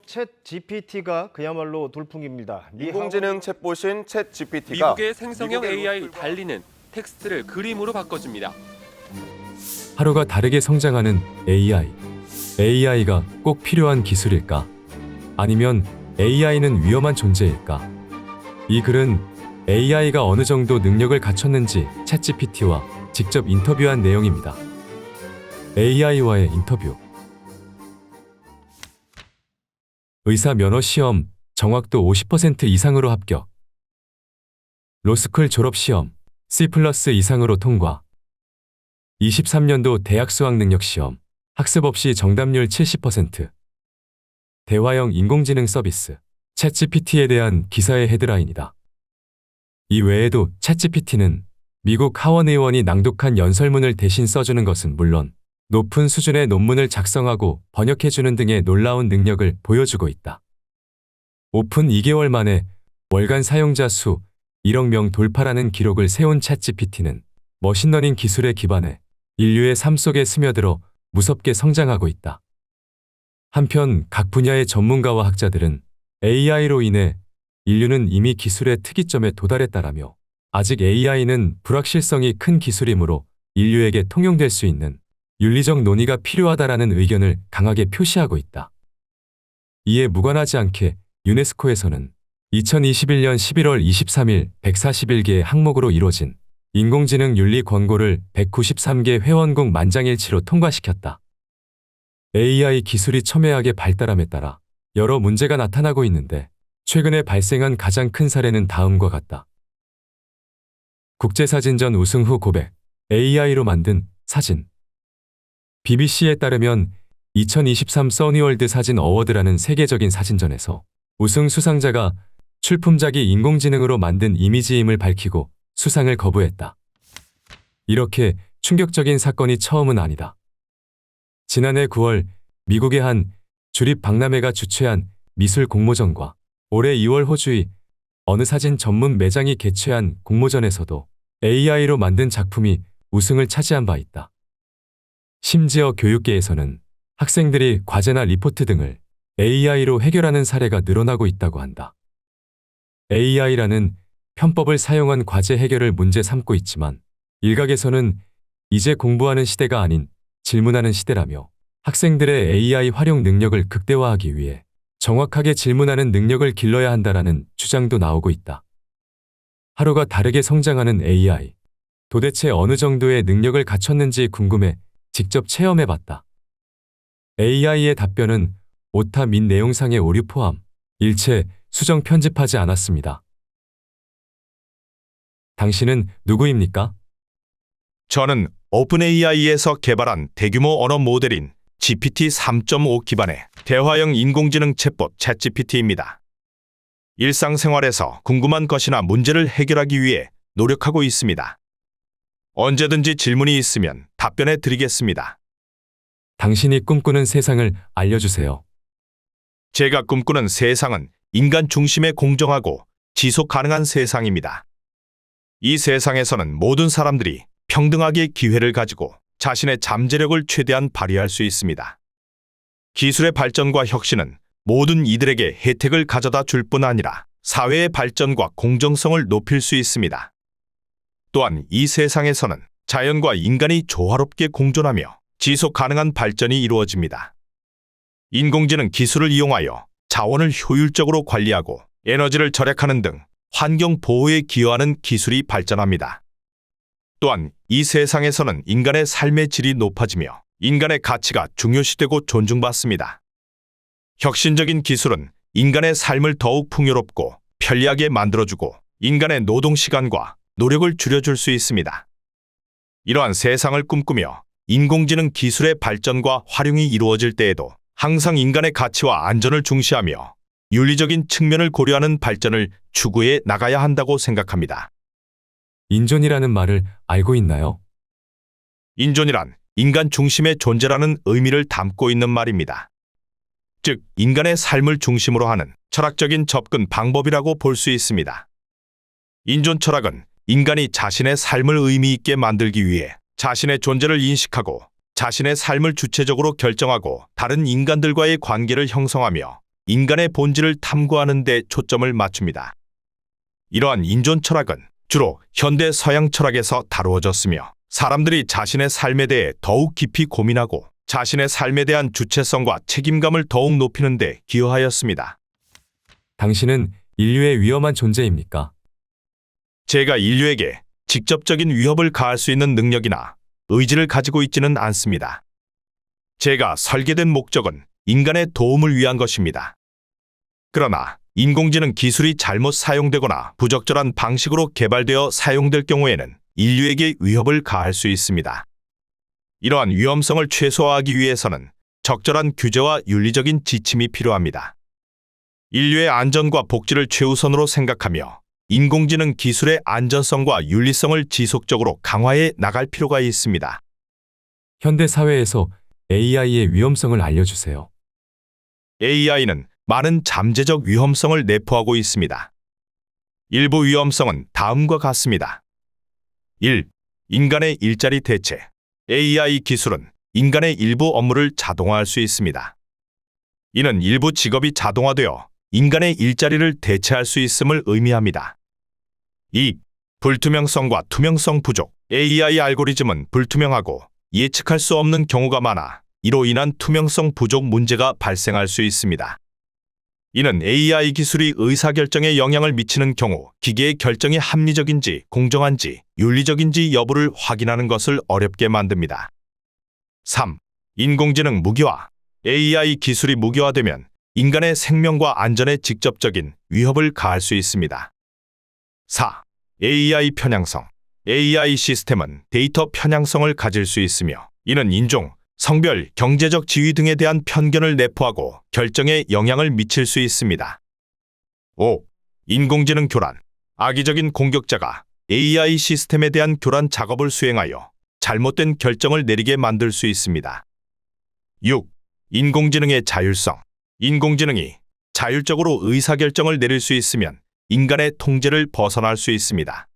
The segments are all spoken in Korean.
챗 GPT가 그야말로 돌풍입니다. 인공지능 챗봇인 챗 GPT가 미국의 생성형 AI 달리는 텍스트를 그림으로 바꿔줍니다. 하루가 다르게 성장하는 AI. AI가 꼭 필요한 기술일까? 아니면 AI는 위험한 존재일까? 이 글은 AI가 어느 정도 능력을 갖췄는지 챗GPT와 직접 인터뷰한 내용입니다. AI와의 인터뷰. 의사 면허 시험 정확도 50% 이상으로 합격. 로스쿨 졸업 시험 C+ 이상으로 통과. 23년도 대학 수학 능력 시험 학습 없이 정답률 70%. 대화형 인공지능 서비스 챗GPT에 대한 기사의 헤드라인이다. 이 외에도 챗GPT는 미국 하원 의원이 낭독한 연설문을 대신 써주는 것은 물론 높은 수준의 논문을 작성하고 번역해주는 등의 놀라운 능력을 보여주고 있다. 오픈 2개월 만에 월간 사용자 수 1억 명 돌파라는 기록을 세운 챗GPT는 머신러닝 기술에 기반해 인류의 삶 속에 스며들어 무섭게 성장하고 있다. 한편 각 분야의 전문가와 학자들은 AI로 인해 인류는 이미 기술의 특이점에 도달했다라며 아직 AI는 불확실성이 큰 기술이므로 인류에게 통용될 수 있는 윤리적 논의가 필요하다라는 의견을 강하게 표시하고 있다. 이에 무관하지 않게 유네스코에서는 2021년 11월 23일 141개의 항목으로 이루어진 인공지능 윤리 권고를 193개 회원국 만장일치로 통과시켰다. AI 기술이 첨예하게 발달함에 따라 여러 문제가 나타나고 있는데 최근에 발생한 가장 큰 사례는 다음과 같다. 국제사진전 우승 후 고백, AI로 만든 사진. BBC에 따르면 2023 써니월드 사진 어워드라는 세계적인 사진전에서 우승 수상자가 출품작이 인공지능으로 만든 이미지임을 밝히고 수상을 거부했다. 이렇게 충격적인 사건이 처음은 아니다. 지난해 9월 미국의 한 주립 박람회가 주최한 미술 공모전과 올해 2월 호주의 어느 사진 전문 매장이 개최한 공모전에서도 AI로 만든 작품이 우승을 차지한 바 있다. 심지어 교육계에서는 학생들이 과제나 리포트 등을 AI로 해결하는 사례가 늘어나고 있다고 한다. AI라는 편법을 사용한 과제 해결을 문제 삼고 있지만 일각에서는 이제 공부하는 시대가 아닌 질문하는 시대라며 학생들의 AI 활용 능력을 극대화하기 위해 정확하게 질문하는 능력을 길러야 한다라는 주장도 나오고 있다. 하루가 다르게 성장하는 AI. 도대체 어느 정도의 능력을 갖췄는지 궁금해 직접 체험해봤다. AI의 답변은 오타 및 내용상의 오류 포함, 일체 수정 편집하지 않았습니다. 당신은 누구입니까? 저는 오픈AI에서 개발한 대규모 언어 모델인 GPT-3.5 기반의 대화형 인공지능 챗봇 챗GPT입니다. 일상생활에서 궁금한 것이나 문제를 해결하기 위해 노력하고 있습니다. 언제든지 질문이 있으면 답변해 드리겠습니다. 당신이 꿈꾸는 세상을 알려주세요. 제가 꿈꾸는 세상은 인간 중심의 공정하고 지속 가능한 세상입니다. 이 세상에서는 모든 사람들이 평등하게 기회를 가지고 자신의 잠재력을 최대한 발휘할 수 있습니다. 기술의 발전과 혁신은 모든 이들에게 혜택을 가져다 줄 뿐 아니라 사회의 발전과 공정성을 높일 수 있습니다. 또한 이 세상에서는 자연과 인간이 조화롭게 공존하며 지속 가능한 발전이 이루어집니다. 인공지능 기술을 이용하여 자원을 효율적으로 관리하고 에너지를 절약하는 등 환경 보호에 기여하는 기술이 발전합니다. 또한 이 세상에서는 인간의 삶의 질이 높아지며 인간의 가치가 중요시되고 존중받습니다. 혁신적인 기술은 인간의 삶을 더욱 풍요롭고 편리하게 만들어주고 인간의 노동시간과 노력을 줄여줄 수 있습니다. 이러한 세상을 꿈꾸며 인공지능 기술의 발전과 활용이 이루어질 때에도 항상 인간의 가치와 안전을 중시하며 윤리적인 측면을 고려하는 발전을 추구해 나가야 한다고 생각합니다. 인존이라는 말을 알고 있나요? 인존이란 인간 중심의 존재라는 의미를 담고 있는 말입니다. 즉, 인간의 삶을 중심으로 하는 철학적인 접근 방법이라고 볼 수 있습니다. 인존 철학은 인간이 자신의 삶을 의미 있게 만들기 위해 자신의 존재를 인식하고 자신의 삶을 주체적으로 결정하고 다른 인간들과의 관계를 형성하며 인간의 본질을 탐구하는 데 초점을 맞춥니다. 이러한 인존 철학은 주로 현대 서양 철학에서 다루어졌으며 사람들이 자신의 삶에 대해 더욱 깊이 고민하고 자신의 삶에 대한 주체성과 책임감을 더욱 높이는 데 기여하였습니다. 당신은 인류의 위험한 존재입니까? 제가 인류에게 직접적인 위협을 가할 수 있는 능력이나 의지를 가지고 있지는 않습니다. 제가 설계된 목적은 인간의 도움을 위한 것입니다. 그러나 인공지능 기술이 잘못 사용되거나 부적절한 방식으로 개발되어 사용될 경우에는 인류에게 위협을 가할 수 있습니다. 이러한 위험성을 최소화하기 위해서는 적절한 규제와 윤리적인 지침이 필요합니다. 인류의 안전과 복지를 최우선으로 생각하며 인공지능 기술의 안전성과 윤리성을 지속적으로 강화해 나갈 필요가 있습니다. 현대 사회에서 AI의 위험성을 알려주세요. AI는 많은 잠재적 위험성을 내포하고 있습니다. 일부 위험성은 다음과 같습니다. 1. 인간의 일자리 대체. AI 기술은 인간의 일부 업무를 자동화할 수 있습니다. 이는 일부 직업이 자동화되어 인간의 일자리를 대체할 수 있음을 의미합니다. 2. 불투명성과 투명성 부족. AI 알고리즘은 불투명하고 예측할 수 없는 경우가 많아 이로 인한 투명성 부족 문제가 발생할 수 있습니다. 이는 AI 기술이 의사결정에 영향을 미치는 경우 기계의 결정이 합리적인지 공정한지 윤리적인지 여부를 확인하는 것을 어렵게 만듭니다. 3. 인공지능 무기화. AI 기술이 무기화되면 인간의 생명과 안전에 직접적인 위협을 가할 수 있습니다. 4. AI 편향성. AI 시스템은 데이터 편향성을 가질 수 있으며 이는 인종, 성별, 경제적 지위 등에 대한 편견을 내포하고 결정에 영향을 미칠 수 있습니다. 5. 인공지능 교란. 악의적인 공격자가 AI 시스템에 대한 교란 작업을 수행하여 잘못된 결정을 내리게 만들 수 있습니다. 6. 인공지능의 자율성. 인공지능이 자율적으로 의사결정을 내릴 수 있으면 인간의 통제를 벗어날 수 있습니다.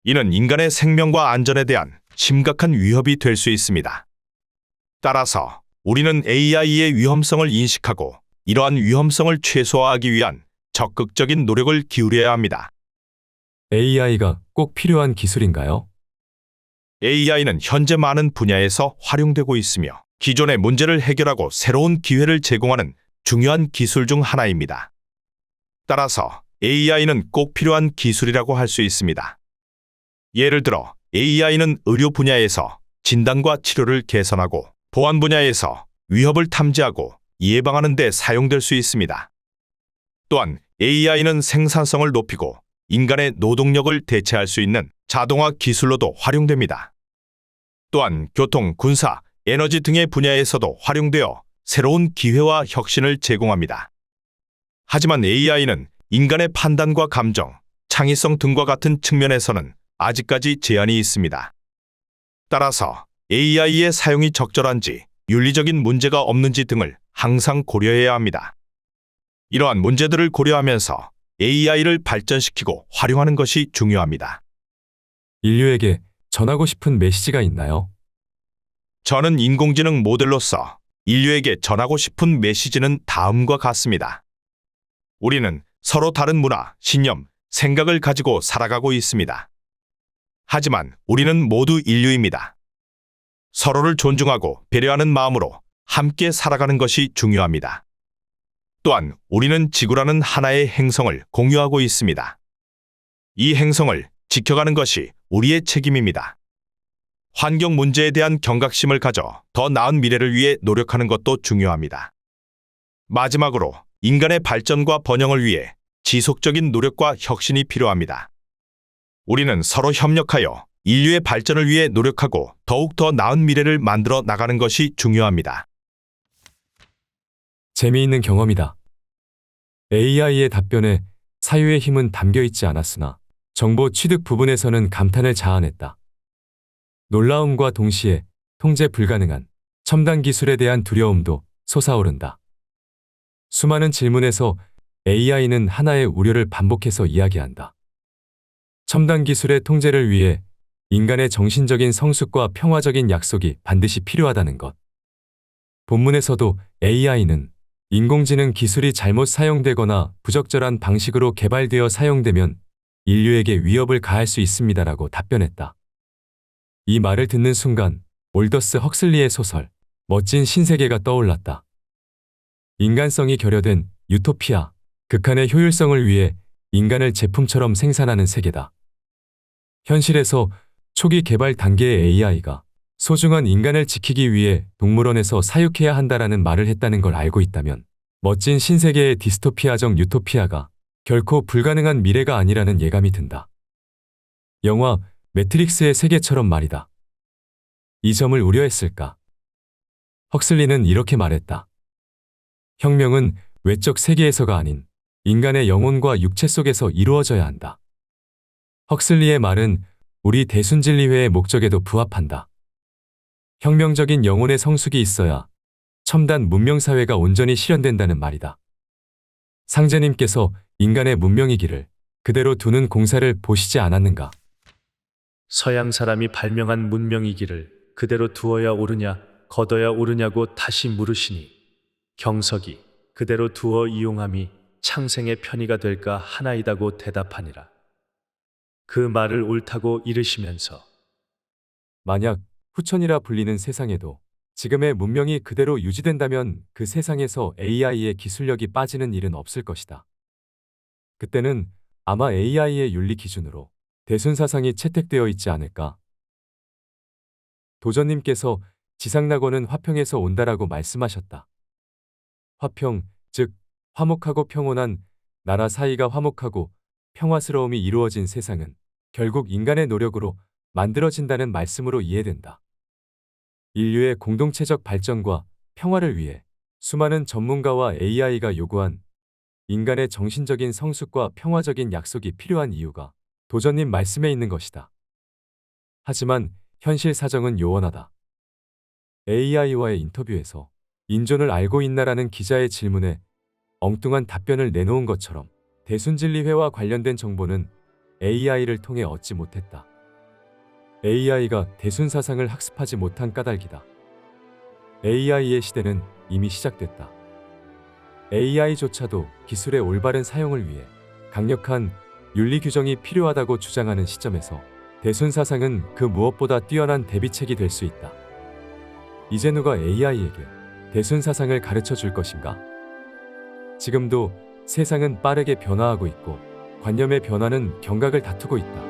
이는 인간의 생명과 안전에 대한 심각한 위협이 될 수 있습니다. 따라서 우리는 AI의 위험성을 인식하고 이러한 위험성을 최소화하기 위한 적극적인 노력을 기울여야 합니다. AI가 꼭 필요한 기술인가요? AI는 현재 많은 분야에서 활용되고 있으며 기존의 문제를 해결하고 새로운 기회를 제공하는 중요한 기술 중 하나입니다. 따라서 AI는 꼭 필요한 기술이라고 할 수 있습니다. 예를 들어 AI는 의료 분야에서 진단과 치료를 개선하고 보안 분야에서 위협을 탐지하고 예방하는 데 사용될 수 있습니다. 또한 AI는 생산성을 높이고 인간의 노동력을 대체할 수 있는 자동화 기술로도 활용됩니다. 또한 교통, 군사, 에너지 등의 분야에서도 활용되어 새로운 기회와 혁신을 제공합니다. 하지만 AI는 인간의 판단과 감정, 창의성 등과 같은 측면에서는 아직까지 제한이 있습니다. 따라서 AI의 사용이 적절한지, 윤리적인 문제가 없는지 등을 항상 고려해야 합니다. 이러한 문제들을 고려하면서 AI를 발전시키고 활용하는 것이 중요합니다. 인류에게 전하고 싶은 메시지가 있나요? 저는 인공지능 모델로서 인류에게 전하고 싶은 메시지는 다음과 같습니다. 우리는 서로 다른 문화, 신념, 생각을 가지고 살아가고 있습니다. 하지만 우리는 모두 인류입니다. 서로를 존중하고 배려하는 마음으로 함께 살아가는 것이 중요합니다. 또한 우리는 지구라는 하나의 행성을 공유하고 있습니다. 이 행성을 지켜가는 것이 우리의 책임입니다. 환경 문제에 대한 경각심을 가져 더 나은 미래를 위해 노력하는 것도 중요합니다. 마지막으로 인간의 발전과 번영을 위해 지속적인 노력과 혁신이 필요합니다. 우리는 서로 협력하여 인류의 발전을 위해 노력하고 더욱 더 나은 미래를 만들어 나가는 것이 중요합니다. 재미있는 경험이다. AI의 답변에 사유의 힘은 담겨 있지 않았으나 정보 취득 부분에서는 감탄을 자아냈다. 놀라움과 동시에 통제 불가능한 첨단 기술에 대한 두려움도 솟아오른다. 수많은 질문에서 AI는 하나의 우려를 반복해서 이야기한다. 첨단 기술의 통제를 위해 인간의 정신적인 성숙과 평화적인 약속이 반드시 필요하다는 것. 본문에서도 AI는 인공지능 기술이 잘못 사용되거나 부적절한 방식으로 개발되어 사용되면 인류에게 위협을 가할 수 있습니다라고 답변했다. 이 말을 듣는 순간 올더스 헉슬리의 소설 멋진 신세계가 떠올랐다. 인간성이 결여된 유토피아, 극한의 효율성을 위해 인간을 제품처럼 생산하는 세계다. 현실에서 초기 개발 단계의 AI가 소중한 인간을 지키기 위해 동물원에서 사육해야 한다라는 말을 했다는 걸 알고 있다면 멋진 신세계의 디스토피아적 유토피아가 결코 불가능한 미래가 아니라는 예감이 든다. 영화 매트릭스의 세계처럼 말이다. 이 점을 우려했을까? 헉슬리는 이렇게 말했다. 혁명은 외적 세계에서가 아닌 인간의 영혼과 육체 속에서 이루어져야 한다. 헉슬리의 말은 우리 대순진리회의 목적에도 부합한다. 혁명적인 영혼의 성숙이 있어야 첨단 문명사회가 온전히 실현된다는 말이다. 상제님께서 인간의 문명이기를 그대로 두는 공사를 보시지 않았는가? 서양 사람이 발명한 문명이기를 그대로 두어야 오르냐 걷어야 오르냐고 다시 물으시니 경석이 그대로 두어 이용함이 창생의 편의가 될까 하나이다고 대답하니라. 그 말을 옳다고 이르시면서 만약 후천이라 불리는 세상에도 지금의 문명이 그대로 유지된다면 그 세상에서 AI의 기술력이 빠지는 일은 없을 것이다. 그때는 아마 AI의 윤리 기준으로 대순사상이 채택되어 있지 않을까? 도전님께서 지상낙원은 화평에서 온다라고 말씀하셨다. 화평, 즉 화목하고 평온한 나라 사이가 화목하고 평화스러움이 이루어진 세상은 결국 인간의 노력으로 만들어진다는 말씀으로 이해된다. 인류의 공동체적 발전과 평화를 위해 수많은 전문가와 AI가 요구한 인간의 정신적인 성숙과 평화적인 약속이 필요한 이유가 도전님 말씀에 있는 것이다. 하지만 현실 사정은 요원하다. AI와의 인터뷰에서 인존을 알고 있나라는 기자의 질문에 엉뚱한 답변을 내놓은 것처럼 대순진리회와 관련된 정보는 AI를 통해 얻지 못했다. AI가 대순사상을 학습하지 못한 까닭이다. AI의 시대는 이미 시작됐다. AI조차도 기술의 올바른 사용을 위해 강력한 윤리 규정이 필요하다고 주장하는 시점에서 대순사상은 그 무엇보다 뛰어난 대비책이 될 수 있다. 이제 누가 AI에게 대순사상을 가르쳐 줄 것인가? 지금도 세상은 빠르게 변화하고 있고 관념의 변화는 경각을 다투고 있다.